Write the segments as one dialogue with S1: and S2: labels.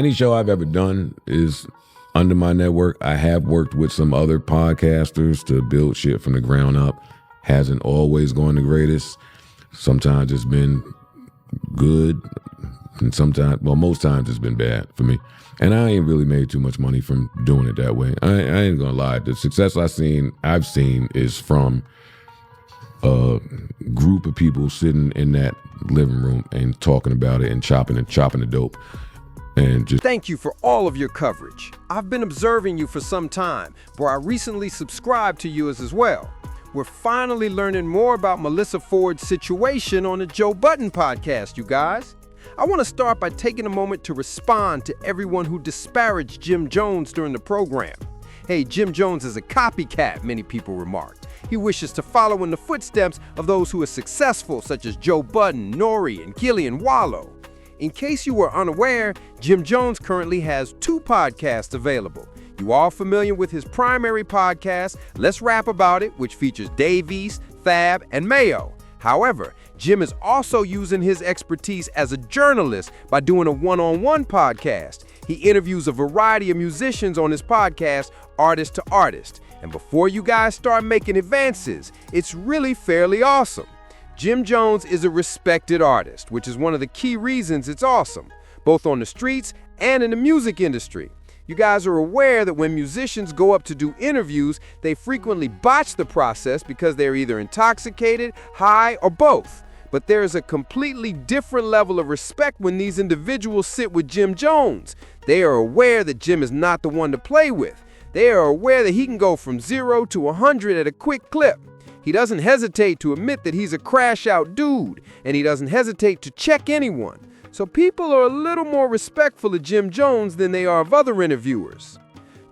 S1: Any show I've ever done is under my network. I have worked with some other podcasters to build shit from the ground up. Hasn't always gone the greatest. Sometimes it's been good, and sometimes, well, most times it's been bad for me. And I ain't really made too much money from doing it that way. I ain't gonna lie. The success I've seen is from a group of people sitting in that living room and talking about it and chopping the dope. And just
S2: thank you for all of your coverage. I've been observing you for some time, but I recently subscribed to you as well. We're finally learning more about Melyssa Ford's situation on the Joe Budden Podcast, you guys. I want to start by taking a moment to respond to everyone who disparaged Jim Jones during the program. Hey, Jim Jones is a copycat, many people remarked. He wishes to follow in the footsteps of those who are successful, such as Joe Budden, Nori, and Gillian Wallow. In case you were unaware, Jim Jones currently has 2 podcasts available. You all familiar with his primary podcast, Let's Rap About It, which features Dave East, Fab, and Mayo. However, Jim is also using his expertise as a journalist by doing a one-on-one podcast. He interviews a variety of musicians on his podcast, Artist to Artist. And before you guys start making advances, it's really fairly awesome. Jim Jones is a respected artist, which is one of the key reasons it's awesome, both on the streets and in the music industry. You guys are aware that when musicians go up to do interviews, they frequently botch the process because they're either intoxicated, high, or both. But there is a completely different level of respect when these individuals sit with Jim Jones. They are aware that Jim is not the one to play with. They are aware that he can go from 0 to 100 at a quick clip. He doesn't hesitate to admit that he's a crash-out dude, and he doesn't hesitate to check anyone. So people are a little more respectful of Jim Jones than they are of other interviewers.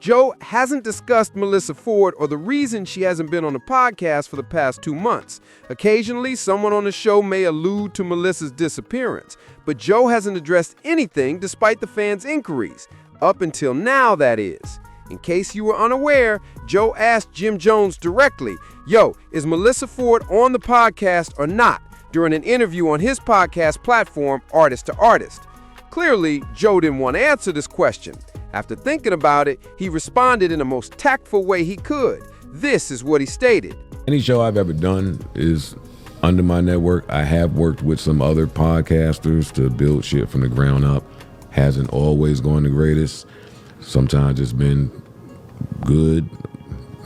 S2: Joe hasn't discussed Melyssa Ford or the reason she hasn't been on the podcast for the past 2 months. Occasionally, someone on the show may allude to Melyssa's disappearance, but Joe hasn't addressed anything despite the fans' inquiries. Up until now, that is. In case you were unaware, Joe asked Jim Jones directly, "Yo, is Melyssa Ford on the podcast or not?" during an interview on his podcast platform, Artist to Artist. Clearly, Joe didn't want to answer this question. After thinking about it, he responded in the most tactful way he could. This is what he stated.
S1: Any show I've ever done is under my network. I have worked with some other podcasters to build shit from the ground up. Hasn't always gone the greatest. Sometimes it's been good,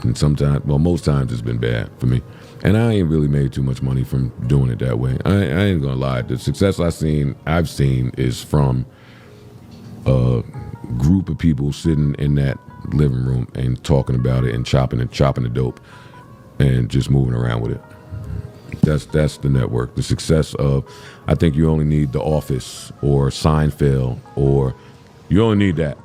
S1: and sometimes, well, most times it's been bad for me. And I ain't really made too much money from doing it that way. I ain't gonna lie. The success I've seen is from a group of people sitting in that living room and talking about it and chopping the dope and just moving around with it. That's the network. The success of, I think you only need The Office or Seinfeld, or you only need that.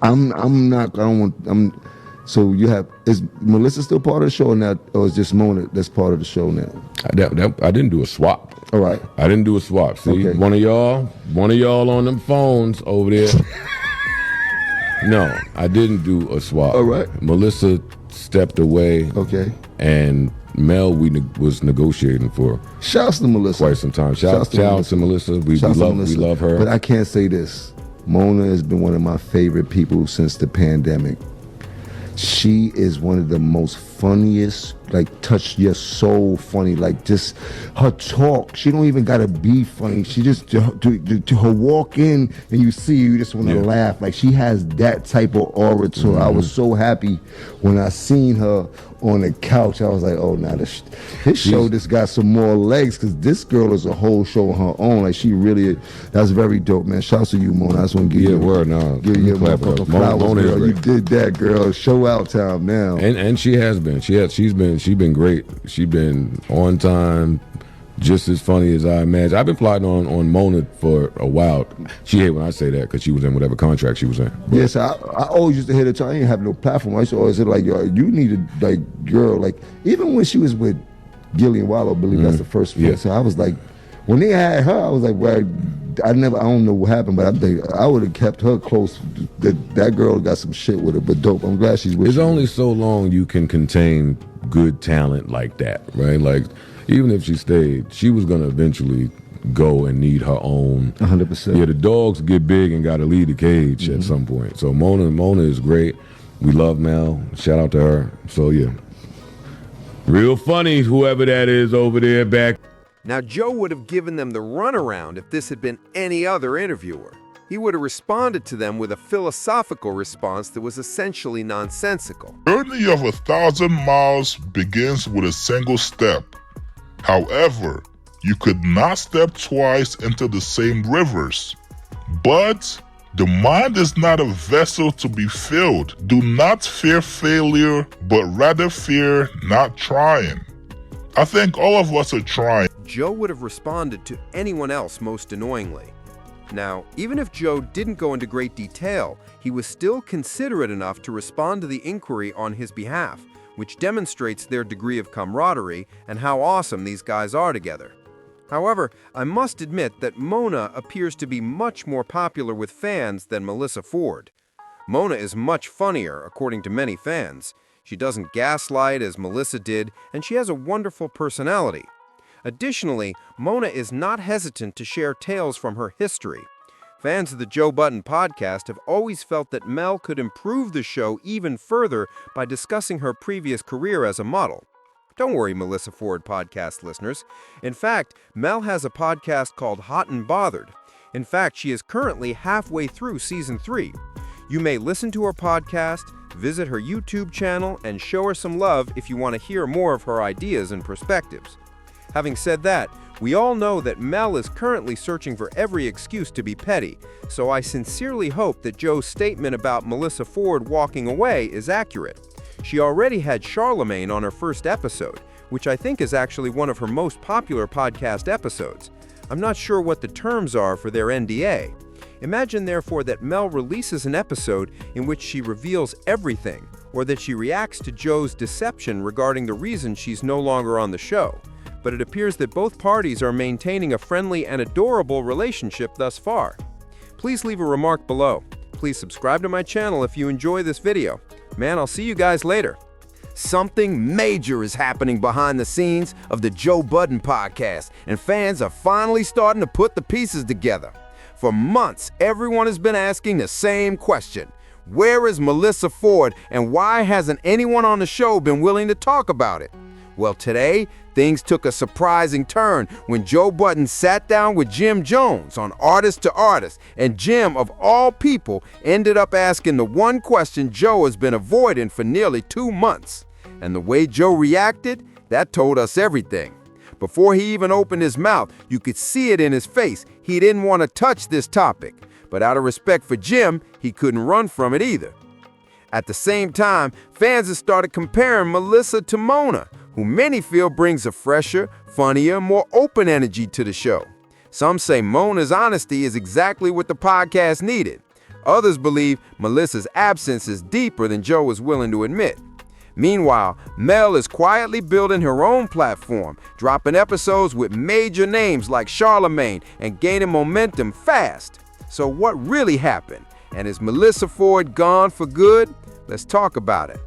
S3: So is Melyssa still part of the show now, or is just Mona that's part of the show now?
S1: I didn't do a swap.
S3: All right.
S1: I didn't do a swap. See,
S3: okay.
S1: one of y'all on them phones over there. No, I didn't do a swap.
S3: All right.
S1: Melyssa stepped away.
S3: Okay.
S1: And Mel, was negotiating for.
S3: Shouts to Melyssa.
S1: Quite some time. Shout to Melyssa. We love her.
S3: But I can't say this. Mona has been one of my favorite people since the pandemic. She is one of the most funniest, like, touch your soul funny, like, just her talk. She don't even gotta be funny. She just to her walk in and you see you just want to laugh. Like, she has that type of aura to her. I was so happy when I seen her on the couch. I was like, oh, now this show just got some more legs, because this girl is a whole show on her own. Like, she really, that's very dope, man. Shouts to you, Mona. I just want to give you
S1: word now.
S3: Give you a motherfucking flowers, girl. You did that, girl. Show out time now.
S1: And she has been. She's been great. She's been on time, just as funny as I imagined. I've been plotting on Mona for a while. She hate when I say that because she was in whatever contract she was in.
S3: But yes, I always used to hear the time. I didn't have no platform. I used to always say, like, yo, you need to, like, girl, like, even when she was with Gillian Wallow, I believe that's the first one. So I was like, when they had her, I was like, well, I don't know what happened, but I think I would have kept her close. That girl got some shit with her, but dope. I'm glad she's with you.
S1: It's only so long you can contain good talent like that, right? Like, even if she stayed, she was going to eventually go and need her own.
S3: 100%.
S1: Yeah, the dogs get big and got to leave the cage at some point. So Mona is great. We love Mel. Shout out to her. So yeah, real funny, whoever that is over there back.
S2: Now, Joe would have given them the runaround if this had been any other interviewer. He would have responded to them with a philosophical response that was essentially nonsensical.
S4: Journey of 1,000 miles begins with a single step. However, you could not step twice into the same rivers. But the mind is not a vessel to be filled. Do not fear failure, but rather fear not trying. I think all of us are trying.
S2: Joe would have responded to anyone else most annoyingly. Now, even if Joe didn't go into great detail, he was still considerate enough to respond to the inquiry on his behalf, which demonstrates their degree of camaraderie and how awesome these guys are together. However, I must admit that Mona appears to be much more popular with fans than Melyssa Ford. Mona is much funnier, according to many fans. She doesn't gaslight as Melyssa did, and she has a wonderful personality. Additionally, Mona is not hesitant to share tales from her history. Fans of the Joe Budden Podcast have always felt that Mel could improve the show even further by discussing her previous career as a model. Don't worry, Melyssa Ford Podcast listeners. In fact, Mel has a podcast called Hot and Bothered. In fact, she is currently halfway through Season 3. You may listen to her podcast, visit her YouTube channel, and show her some love if you want to hear more of her ideas and perspectives. Having said that, we all know that Mel is currently searching for every excuse to be petty, so I sincerely hope that Joe's statement about Melyssa Ford walking away is accurate. She already had Charlemagne on her first episode, which I think is actually one of her most popular podcast episodes. I'm not sure what the terms are for their NDA. Imagine, therefore, that Mel releases an episode in which she reveals everything, or that she reacts to Joe's deception regarding the reason she's no longer on the show. But it appears that both parties are maintaining a friendly and adorable relationship thus far. Please leave a remark below. Please subscribe to my channel if you enjoy this video. Man, I'll see you guys later. Something major is happening behind the scenes of the Joe Budden Podcast, and fans are finally starting to put the pieces together. For months, everyone has been asking the same question. Where is Melyssa Ford, and why hasn't anyone on the show been willing to talk about it? Well, today, things took a surprising turn when Joe Budden sat down with Jim Jones on Artist to Artist, and Jim, of all people, ended up asking the one question Joe has been avoiding for nearly 2 months. And the way Joe reacted, that told us everything. Before he even opened his mouth, you could see it in his face. He didn't want to touch this topic, but out of respect for Jim, he couldn't run from it either. At the same time, fans have started comparing Melyssa to Mona, who many feel brings a fresher, funnier, more open energy to the show. Some say Mona's honesty is exactly what the podcast needed. Others believe Melyssa's absence is deeper than Joe is willing to admit. Meanwhile, Mel is quietly building her own platform, dropping episodes with major names like Charlemagne and gaining momentum fast. So what really happened? And is Melyssa Ford gone for good? Let's talk about it.